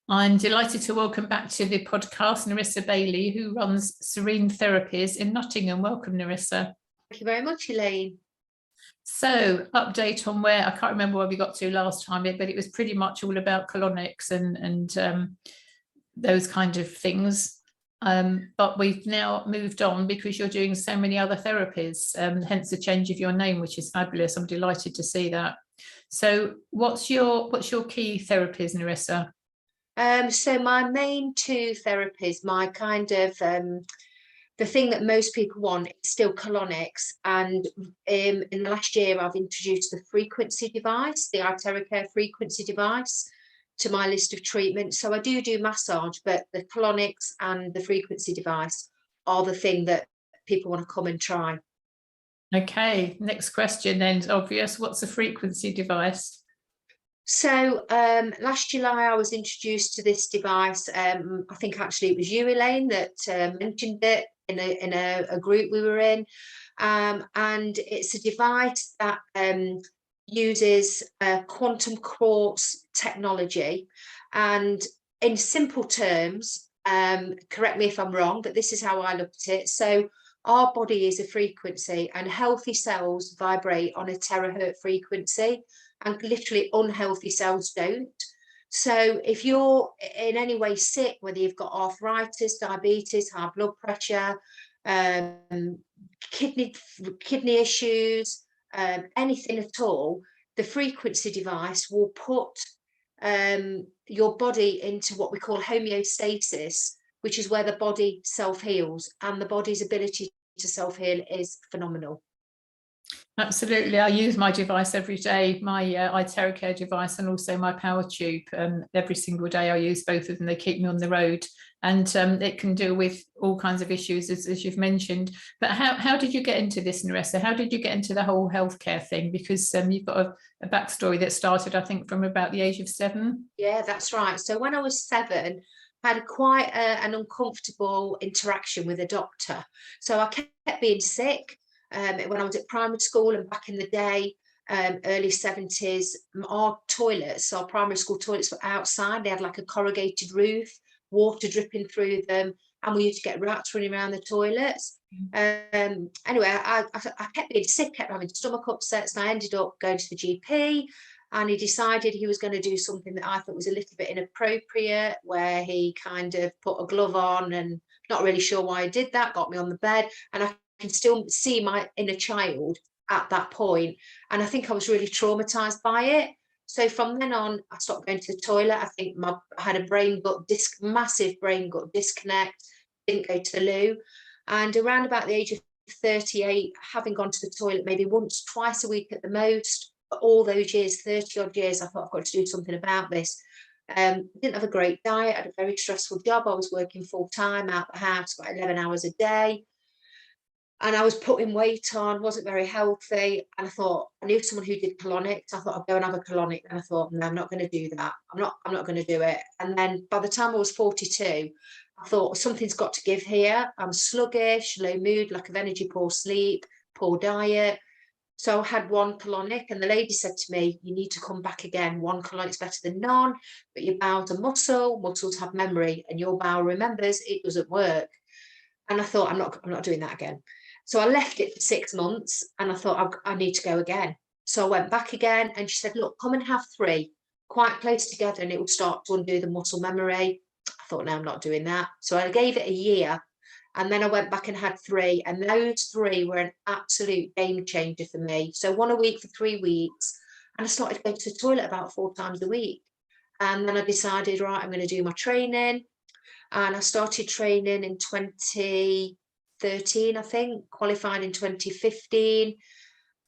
I'm delighted to welcome back to the podcast Narissa Bailey, who runs Serene Therapies in Nottingham. Welcome, Narissa. Thank you very much, Elaine. So, update on where, I can't remember where we got to last time, but it was pretty much all about colonics and those kind of things. But we've now moved on because you're doing so many other therapies, hence the change of your name, which is fabulous. I'm delighted to see that. So what's your key therapies, Narissa? So my main two therapies, my kind of the thing that most people want is still colonics. And in the last year, I've introduced the frequency device, the iTeracare frequency device, to my list of treatments. So I do massage, but the colonics and the frequency device are the thing that people want to come and try. Okay, next question then is obvious. What's a frequency device? So last July, I was introduced to this device. I think actually it was you, Elaine, that mentioned it in a group we were in. And it's a device that uses quantum quartz technology. And in simple terms, correct me if I'm wrong, but this is how I look at it. So our body is a frequency, and healthy cells vibrate on a terahertz frequency, and literally unhealthy cells don't. So if you're in any way sick, whether you've got arthritis, diabetes, high blood pressure, kidney issues, anything at all, the frequency device will put your body into what we call homeostasis, which is where the body self-heals, and the body's ability to self-heal is phenomenal. Absolutely. I use my device every day, my iTeracare device and also my power tube. Every single day I use both of them. They keep me on the road, and it can deal with all kinds of issues, as you've mentioned. But how did you get into this, Narissa? How did you get into the whole healthcare thing? Because you've got a backstory that started, I think, from about the age of 7. Yeah, that's right. So when I was 7, I had quite an uncomfortable interaction with a doctor. So I kept being sick. When I was at primary school and back in the day, early 70s, our toilets, our primary school toilets were outside. They had like a corrugated roof, water dripping through them, and we used to get rats running around the toilets. Anyway, I kept being sick, kept having stomach upsets, and I ended up going to the GP, and he decided he was going to do something that I thought was a little bit inappropriate, where he kind of put a glove on, and not really sure why he did that, got me on the bed, and I can still see my inner child at that point, and I think I was really traumatized by it. So from then on, I stopped going to the toilet. I think I had a massive brain gut disconnect, didn't go to the loo, and around about the age of 38, having gone to the toilet maybe once, twice a week at the most, for all those years, 30 odd years, I thought I've got to do something about this. Didn't have a great diet, had a very stressful job. I was working full time out the house, about 11 hours a day. And I was putting weight on, wasn't very healthy. And I thought, I knew someone who did colonics. I thought I'd go and have a colonic. And I thought, no, I'm not going to do that. I'm not going to do it. And then by the time I was 42, I thought something's got to give here. I'm sluggish, low mood, lack of energy, poor sleep, poor diet. So I had one colonic, and the lady said to me, you need to come back again. One colonic's better than none, but your bowels are muscles have memory, and your bowel remembers, it doesn't work. And I thought, I'm not doing that again. So I left it for 6 months, and I thought I need to go again. So I went back again, and she said, look, come and have 3 quite close together, and it will start to undo the muscle memory. I thought, no, I'm not doing that. So I gave it a year, and then I went back and had 3, and those 3 were an absolute game changer for me. So 1 a week for 3 weeks, and I started going to the toilet about 4 times a week. And then I decided, right, I'm going to do my training, and I started training in 2013, I think, qualified in 2015,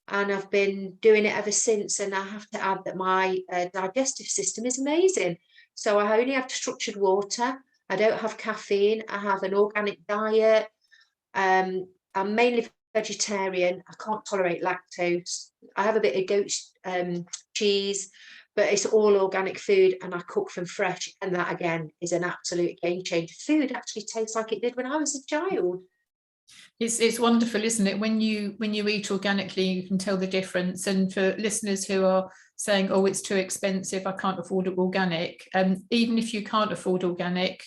and I've been doing it ever since. And I have to add that my digestive system is amazing. So I only have structured water, I don't have caffeine, I have an organic diet, I'm mainly vegetarian, I can't tolerate lactose, I have a bit of goat cheese, but it's all organic food, and I cook from fresh, and that again is an absolute game changer. Food actually tastes like it did when I was a child. It's wonderful, isn't it? When you eat organically, you can tell the difference. And for listeners who are saying, oh, it's too expensive, I can't afford organic. Even if you can't afford organic,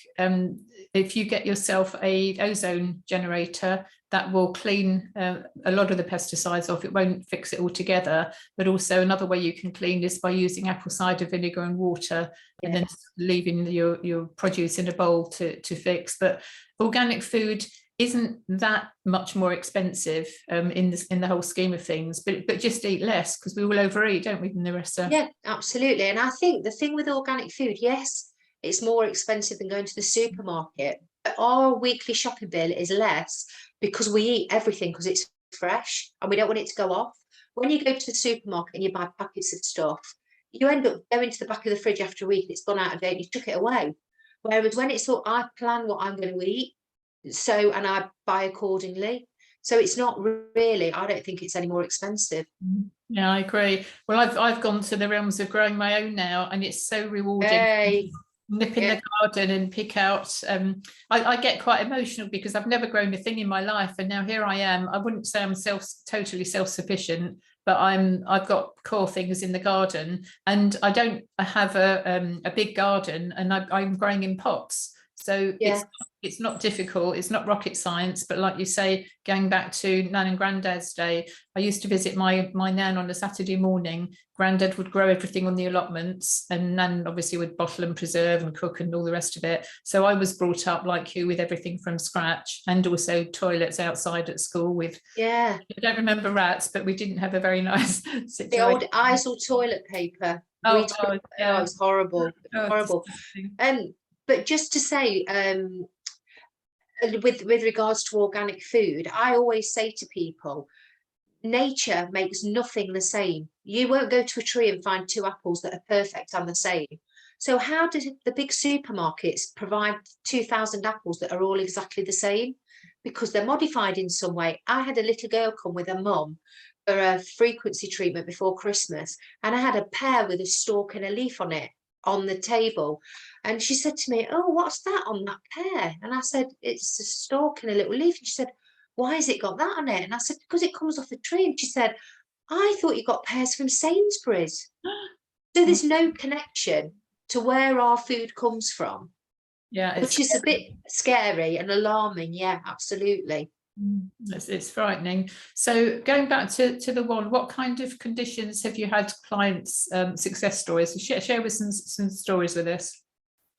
if you get yourself a ozone generator, that will clean a lot of the pesticides off. It won't fix it altogether, but also another way you can clean is by using apple cider vinegar and water, and then leaving your produce in a bowl to fix. But organic food isn't that much more expensive in the whole scheme of things, but just eat less, because we will overeat, don't we, Narissa? Yeah, absolutely. And I think the thing with organic food, yes, it's more expensive than going to the supermarket, but our weekly shopping bill is less because we eat everything because it's fresh and we don't want it to go off. When you go to the supermarket and you buy packets of stuff, you end up going to the back of the fridge after a week, it's gone out of date, you took it away. Whereas when it's all, I plan what I'm going to eat, so, and I buy accordingly. So it's not really, I don't think it's any more expensive. Yeah, I agree. Well, I've gone to the realms of growing my own now, and it's so rewarding. Hey. Nip in the garden and pick out. I get quite emotional because I've never grown a thing in my life, and now here I am. I wouldn't say I'm totally self-sufficient, but I've got core things in the garden, and I have a big garden, and I'm growing in pots. So it's not difficult, it's not rocket science, but like you say, going back to Nan and Granddad's day, I used to visit my Nan on a Saturday morning. Granddad would grow everything on the allotments, and Nan obviously would bottle and preserve and cook and all the rest of it. So I was brought up like you, with everything from scratch, and also toilets outside at school with, I don't remember rats, but we didn't have a very nice situation. The old Isle toilet paper. Oh, God, yeah. It was horrible, horrible. But just to say, with regards to organic food, I always say to people, nature makes nothing the same. You won't go to a tree and find 2 apples that are perfect and the same. So how do the big supermarkets provide 2,000 apples that are all exactly the same? Because they're modified in some way. I had a little girl come with her mum for a frequency treatment before Christmas, and I had a pear with a stalk and a leaf on it on the table, and she said to me, oh, what's that on that pear? And I said, it's a stalk and a little leaf. And she said, why has it got that on it? And I said, because it comes off a tree. And she said, I thought you got pears from Sainsbury's. So there's no connection to where our food comes from, which is a bit scary and alarming. Yeah, absolutely. It's frightening. So going back to the one, what kind of conditions have you had clients success stories? Share with some stories with us.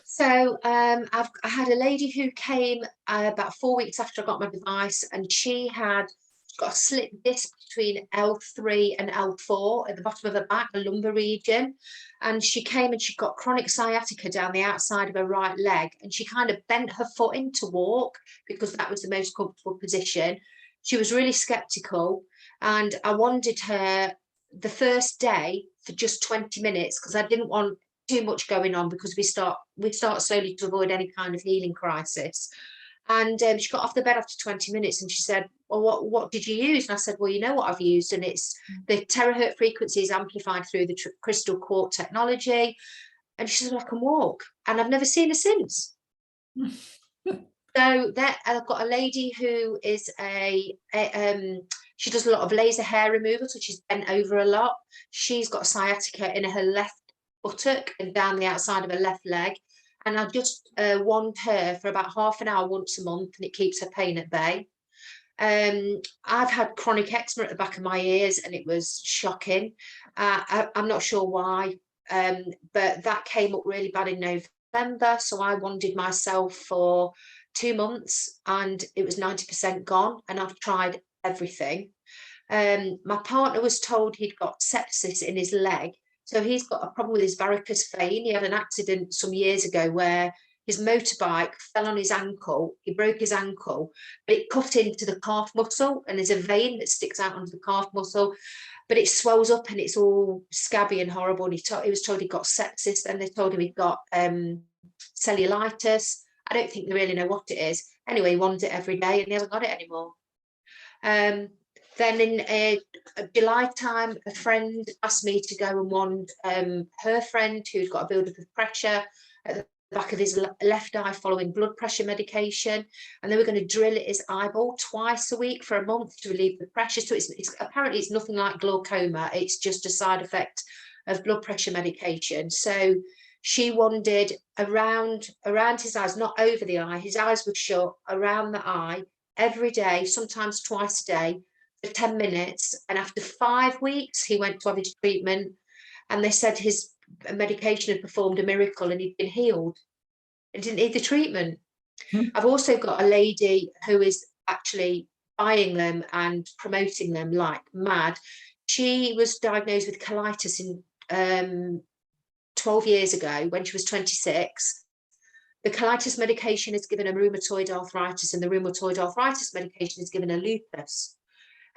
So I had a lady who came about 4 weeks after I got my device, and she got a slip disc between L3 and L4 at the bottom of her back, the lumbar region. And she came and she got chronic sciatica down the outside of her right leg, and she kind of bent her foot in to walk because that was the most comfortable position. She was really skeptical, and I wanted her the first day for just 20 minutes because I didn't want too much going on, because we start slowly to avoid any kind of healing crisis. And she got off the bed after 20 minutes and she said, well, what did you use? And I said, well, you know what I've used, and it's the terahertz frequency is amplified through the crystal quartz technology. And she said, well, I can walk. And I've never seen her since. So that I've got a lady who is she does a lot of laser hair removal, so she's bent over a lot. She's got sciatica in her left buttock and down the outside of her left leg. And I just wand her for about half an hour once a month, and it keeps her pain at bay. I've had chronic eczema at the back of my ears, and it was shocking. I'm not sure why, but that came up really bad in November. So I wanded myself for 2 months, and it was 90% gone. And I've tried everything. My partner was told he'd got sepsis in his leg. So he's got a problem with his varicose vein. He had an accident some years ago where his motorbike fell on his ankle. He broke his ankle, but it cut into the calf muscle, and there's a vein that sticks out onto the calf muscle, but it swells up and it's all scabby and horrible. And he was told he got sepsis, and they told him he'd got cellulitis. I don't think they really know what it is. Anyway, he wants it every day and he hasn't got it anymore. Then in July time, a friend asked me to go and wand her friend who's got a build-up of pressure at the back of his left eye following blood pressure medication, and they were going to drill at his eyeball twice a week for a month to relieve the pressure. So it's apparently it's nothing like glaucoma. It's just a side effect of blood pressure medication. So she wandered around his eyes, not over the eye. His eyes would shut around the eye every day, sometimes twice a day, for 10 minutes. And after 5 weeks, he went to have his treatment, and they said his medication had performed a miracle and he'd been healed and didn't need the treatment. I've also got a lady who is actually buying them and promoting them like mad. She was diagnosed with colitis in 12 years ago when she was 26. The colitis medication has given her rheumatoid arthritis, and the rheumatoid arthritis medication has given her lupus.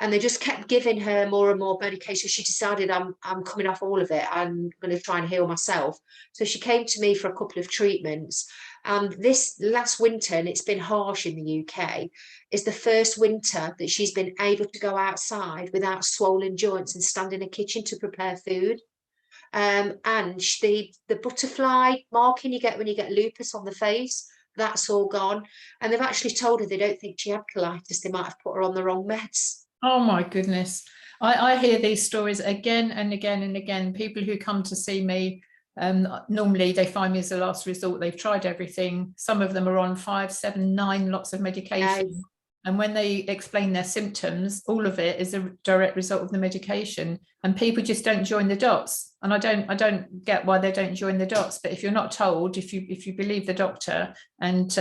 And they just kept giving her more and more medication. She decided, I'm coming off all of it. I'm going to try and heal myself. So she came to me for a couple of treatments. And this last winter, and it's been harsh in the UK, is the first winter that she's been able to go outside without swollen joints and stand in a kitchen to prepare food. And the butterfly marking you get when you get lupus on the face, that's all gone. And they've actually told her they don't think she had colitis. They might have put her on the wrong meds. Oh my goodness. I hear these stories again and again and again. People who come to see me, normally they find me as a last resort. They've tried everything. Some of them are on 5, 7, 9 lots of medication. Yes. And when they explain their symptoms, all of it is a direct result of the medication. And people just don't join the dots. And I don't get why they don't join the dots. But if you're not told, if you believe the doctor, and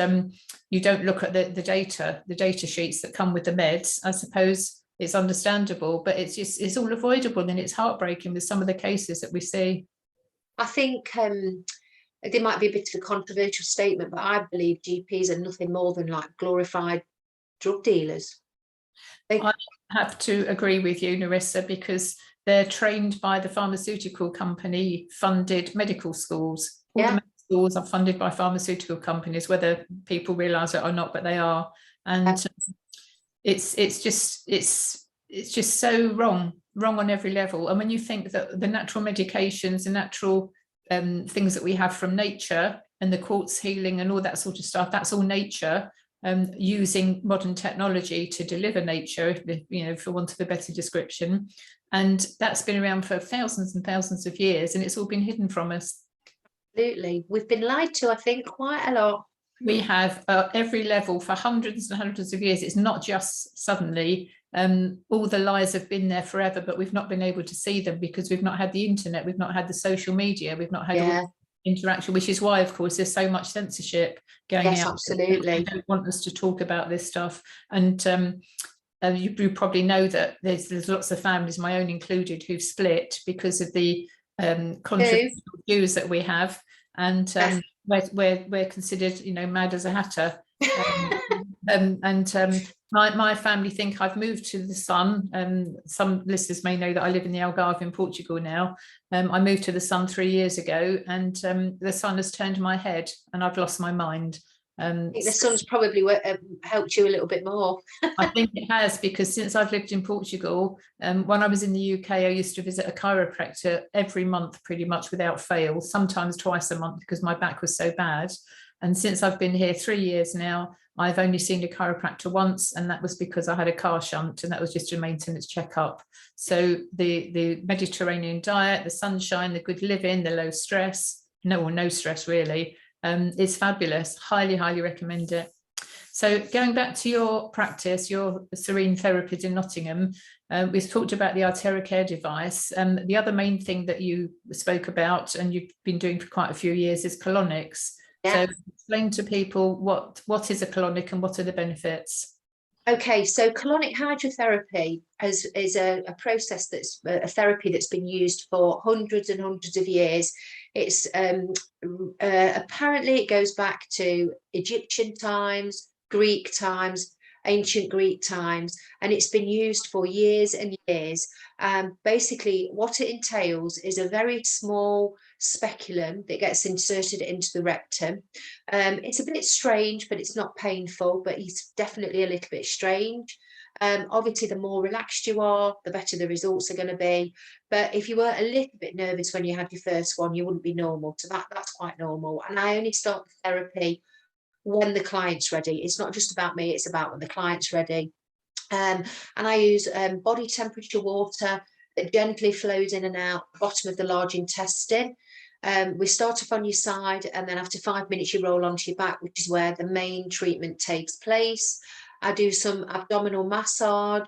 you don't look at the data sheets that come with the meds, I suppose it's understandable. But it's all avoidable, and it's heartbreaking with some of the cases that we see. I think there might be a bit of a controversial statement, but I believe GPs are nothing more than like glorified drug dealers. I have to agree with you, Narissa, because they're trained by the pharmaceutical company funded medical schools. All the medical schools are funded by pharmaceutical companies, whether people realise it or not, but they are. And it's just so wrong on every level. And when you think that the natural medications, the natural things that we have from nature, and the quartz healing and all that sort of stuff, that's all nature. Using modern technology to deliver nature, for want of a better description. And that's been around for thousands and thousands of years, and it's all been hidden from us. Absolutely. We've been lied to, I think, quite a lot. We have every level for hundreds and hundreds of years. It's not just suddenly. All the lies have been there forever, but we've not been able to see them because we've not had the internet, we've not had the social media, we've not had all interaction, which is why, of course, there's so much censorship going out. Absolutely. They don't want us to talk about this stuff. And you probably know that there's lots of families, my own included, who've split because of the controversial views that we have. And we're considered, mad as a hatter. My family think I've moved to the sun. Some listeners may know that I live in the Algarve in Portugal now. I moved to the sun 3 years ago, and the sun has turned my head, and I've lost my mind. I think the sun's probably helped you a little bit more. I think it has, because since I've lived in Portugal, when I was in the UK, I used to visit a chiropractor every month, pretty much without fail, sometimes twice a month because my back was so bad. And since I've been here 3 years now, I've only seen a chiropractor once, and that was because I had a car shunt, and that was just a maintenance checkup. So the Mediterranean diet, the sunshine, the good living, the low stress, no stress really, is fabulous. Highly, highly recommend it. So going back to your practice, your Serene Therapies in Nottingham, we've talked about the iTeracare device. The other main thing that you spoke about, and you've been doing for quite a few years, is colonics. So explain to people what is a colonic and what are the benefits. Okay, so colonic hydrotherapy is a process that's a therapy that's been used for hundreds and hundreds of years. It's apparently it goes back to Egyptian times, Greek times, ancient Greek times, and it's been used for years and years. Basically, what it entails is a very small speculum that gets inserted into the rectum. It's a bit strange, but it's not painful, but it's definitely a little bit strange. Obviously, the more relaxed you are, the better the results are going to be. But if you were a little bit nervous when you had your first one, you wouldn't be normal. So that's quite normal. And I only start the therapy when the client's ready. It's not just about me, it's about when the client's ready. And I use body temperature water that gently flows in and out the bottom of the large intestine. We start off on your side, and then after 5 minutes, you roll onto your back, which is where the main treatment takes place. I do some abdominal massage,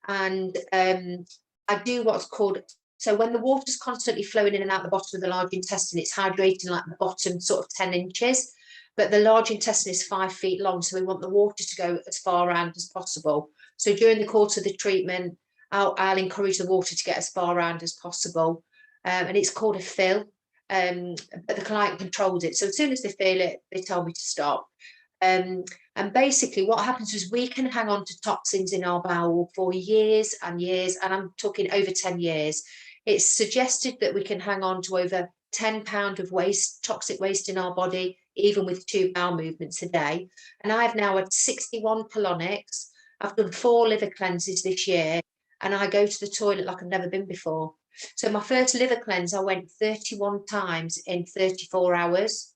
and I do what's called, so when the water's constantly flowing in and out the bottom of the large intestine, it's hydrating like the bottom sort of 10 inches, but the large intestine is 5 feet long, so we want the water to go as far around as possible. So during the course of the treatment, I'll encourage the water to get as far around as possible, and it's called a fill. But the client controls it. So as soon as they feel it, they tell me to stop. And basically what happens is we can hang on to toxins in our bowel for years and years, and I'm talking over 10 years. It's suggested that we can hang on to over 10 pounds of waste, toxic waste in our body, even with 2 bowel movements a day. And I've now had 61 colonics. I've done 4 liver cleanses this year, and I go to the toilet like I've never been before. So my first liver cleanse, I went 31 times in 34 hours.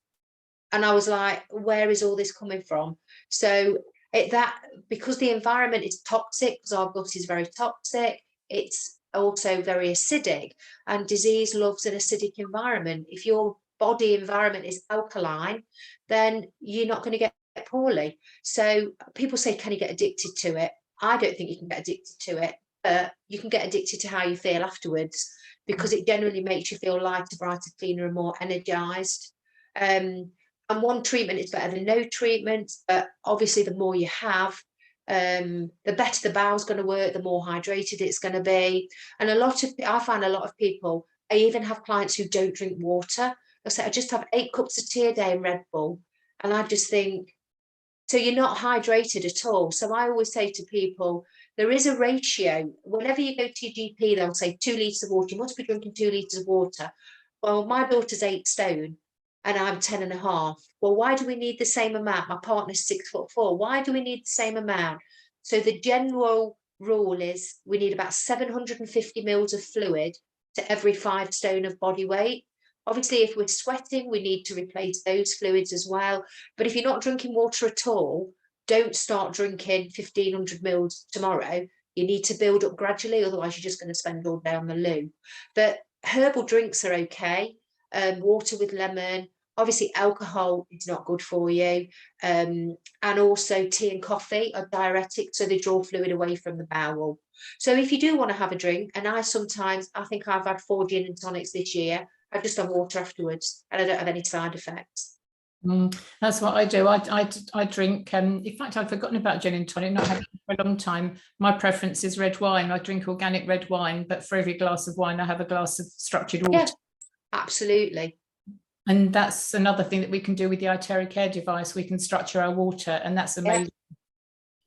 And I was like, where is all this coming from? So because the environment is toxic, because our gut is very toxic, it's also very acidic, and disease loves an acidic environment. If your body environment is alkaline, then you're not going to get poorly. So people say, can you get addicted to it? I don't think you can get addicted to it. You can get addicted to how you feel afterwards, because it generally makes you feel lighter, brighter, cleaner, and more energized. And one treatment is better than no treatment, but obviously the more you have, the better the bowel's going to work, the more hydrated it's going to be. And I find a lot of people, I even have clients who don't drink water. I say, I just have 8 cups of tea a day and Red Bull. And I just think, so you're not hydrated at all. So I always say to people, there is a ratio. Whenever you go to your GP, they'll say 2 litres of water. You must be drinking 2 litres of water. Well, my daughter's 8 stone and I'm 10 and a half. Well, why do we need the same amount? My partner's 6'4". Why do we need the same amount? So the general rule is we need about 750 mils of fluid to every 5 stone of body weight. Obviously, if we're sweating, we need to replace those fluids as well. But if you're not drinking water at all, don't start drinking 1,500 mils tomorrow. You need to build up gradually, otherwise you're just going to spend all day on the loo. But herbal drinks are okay. Water with lemon. Obviously, alcohol is not good for you. And also tea and coffee are diuretics, so they draw fluid away from the bowel. So if you do want to have a drink, and I think I've had 4 gin and tonics this year, I just have water afterwards, and I don't have any side effects. That's what I do. I drink. In fact, I've forgotten about gin and tonic. Not had it for a long time. My preference is red wine. I drink organic red wine, but for every glass of wine, I have a glass of structured water. Yeah, absolutely. And that's another thing that we can do with the iTeracare device. We can structure our water, and that's amazing.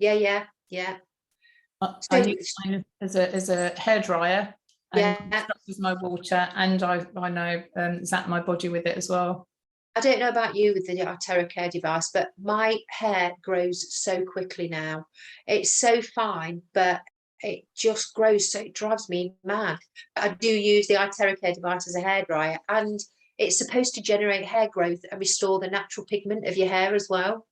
Yeah. I use mine as a hairdryer. And structures my water, and I know zap my body with it as well. I don't know about you with the iTeracare device, but my hair grows so quickly now. It's so fine, but it just grows, so it drives me mad. I do use the iTeracare device as a hairdryer, and it's supposed to generate hair growth and restore the natural pigment of your hair as well.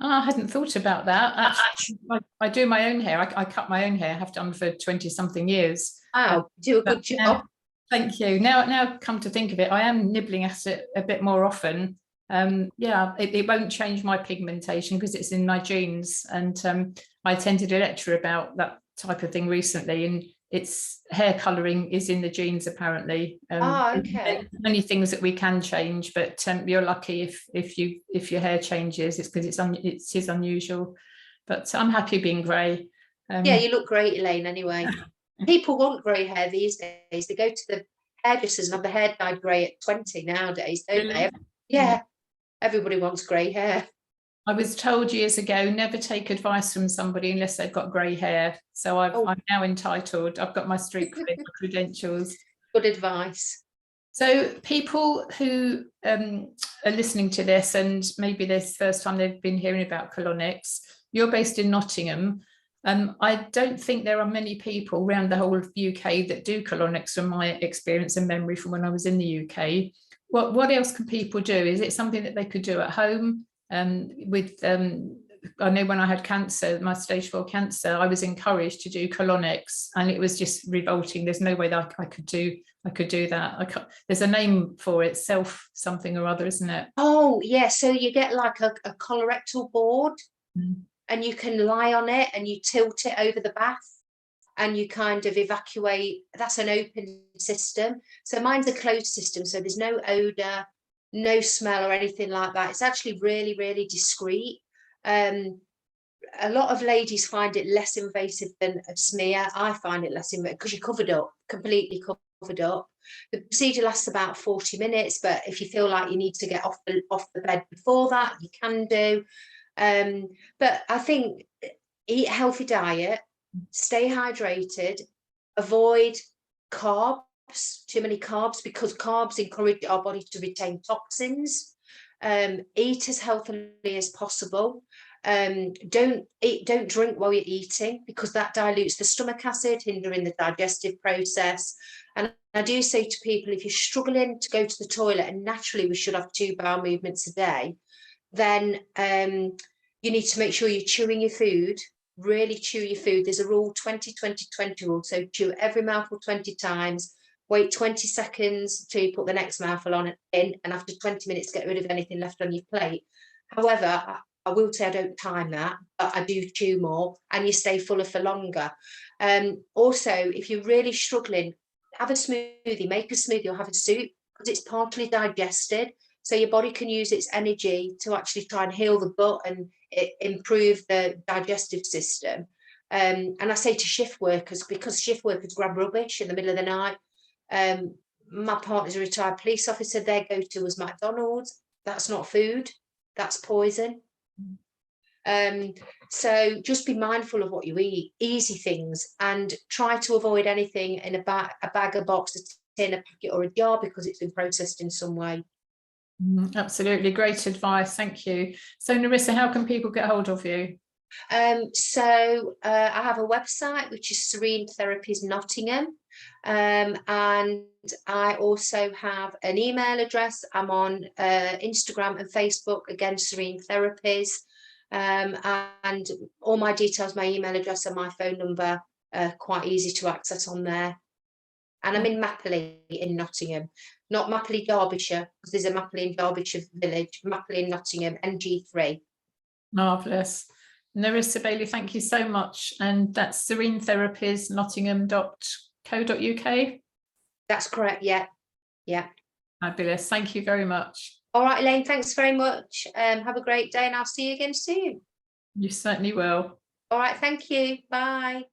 Oh, I hadn't thought about that. Actually, I do my own hair. I cut my own hair. I have done for 20-something years. Wow, do a good job. Now, thank you. Now, come to think of it, I am nibbling at it a bit more often. It won't change my pigmentation because it's in my genes. And I attended a lecture about that type of thing recently, and it's hair colouring is in the genes apparently. Okay. Many things that we can change, but you're lucky if your hair changes. It's because it is unusual. But I'm happy being grey. Yeah, you look great, Elaine. Anyway, people want grey hair these days. They go to the hairdressers and have the hair dyed grey at 20 nowadays, don't they? Yeah, everybody wants grey hair. I was told years ago, never take advice from somebody unless they've got grey hair. So I'm now entitled. I've got my street credentials. Good advice. So people who are listening to this, and maybe this is the first time they've been hearing about colonics, you're based in Nottingham. I don't think there are many people around the whole of the UK that do colonics from my experience and memory from when I was in the UK. What else can people do? Is it something that they could do at home with I know when I had cancer, my stage 4 cancer, I was encouraged to do colonics, and it was just revolting. There's no way that I could do that. There's a name for it, self something or other, isn't it? Oh yeah, so you get like a colorectal board, Mm. and you can lie on it and you tilt it over the bath and you kind of evacuate. That's an open system. So mine's a closed system, so there's no odor, no smell or anything like that. It's actually really, really discreet. A lot of ladies find it less invasive than a smear. I find it less invasive because you're covered up, completely covered up. The procedure lasts about 40 minutes, but if you feel like you need to get off the bed before that, you can do. But I think eat a healthy diet, stay hydrated, avoid carbs, too many carbs, because carbs encourage our body to retain toxins. Eat as healthily as possible. Don't drink while you're eating, because that dilutes the stomach acid, hindering the digestive process. And I do say to people, if you're struggling to go to the toilet, and naturally we should have 2 bowel movements a day, then you need to make sure you're chewing your food. Really chew your food. There's a rule, 20-20-20 rule. So chew every mouthful 20 times. Wait 20 seconds till you put the next mouthful on in, and after 20 minutes, get rid of anything left on your plate. However, I will say I don't time that, but I do chew more, and you stay fuller for longer. Also, if you're really struggling, have a smoothie, make a smoothie or have a soup, because it's partly digested. So your body can use its energy to actually try and heal the gut and improve the digestive system. And I say to shift workers, because shift workers grab rubbish in the middle of the night. My partner's a retired police officer. Their go-to was McDonald's. That's not food, that's poison. So just be mindful of what you eat, easy things, and try to avoid anything in a bag, a box, a tin, a packet or a jar, because it's been processed in some way. Absolutely, great advice, thank you. So Narissa, how can people get hold of you? So I have a website, which is Serene Therapies Nottingham, and I also have an email address. I'm on Instagram and Facebook, again, Serene Therapies, and all my details, my email address and my phone number, quite easy to access on there. And I'm in Mapley in Nottingham, not Mapley, Derbyshire, because there's a Mapley in Derbyshire village. Mapley in Nottingham, NG3. Marvellous. Narissa Bailey, thank you so much. And that's Serene Therapies, nottingham.co.uk. That's correct, yeah. Yeah. Fabulous. Thank you very much. All right, Elaine, thanks very much. Have a great day, and I'll see you again soon. You certainly will. All right, thank you. Bye.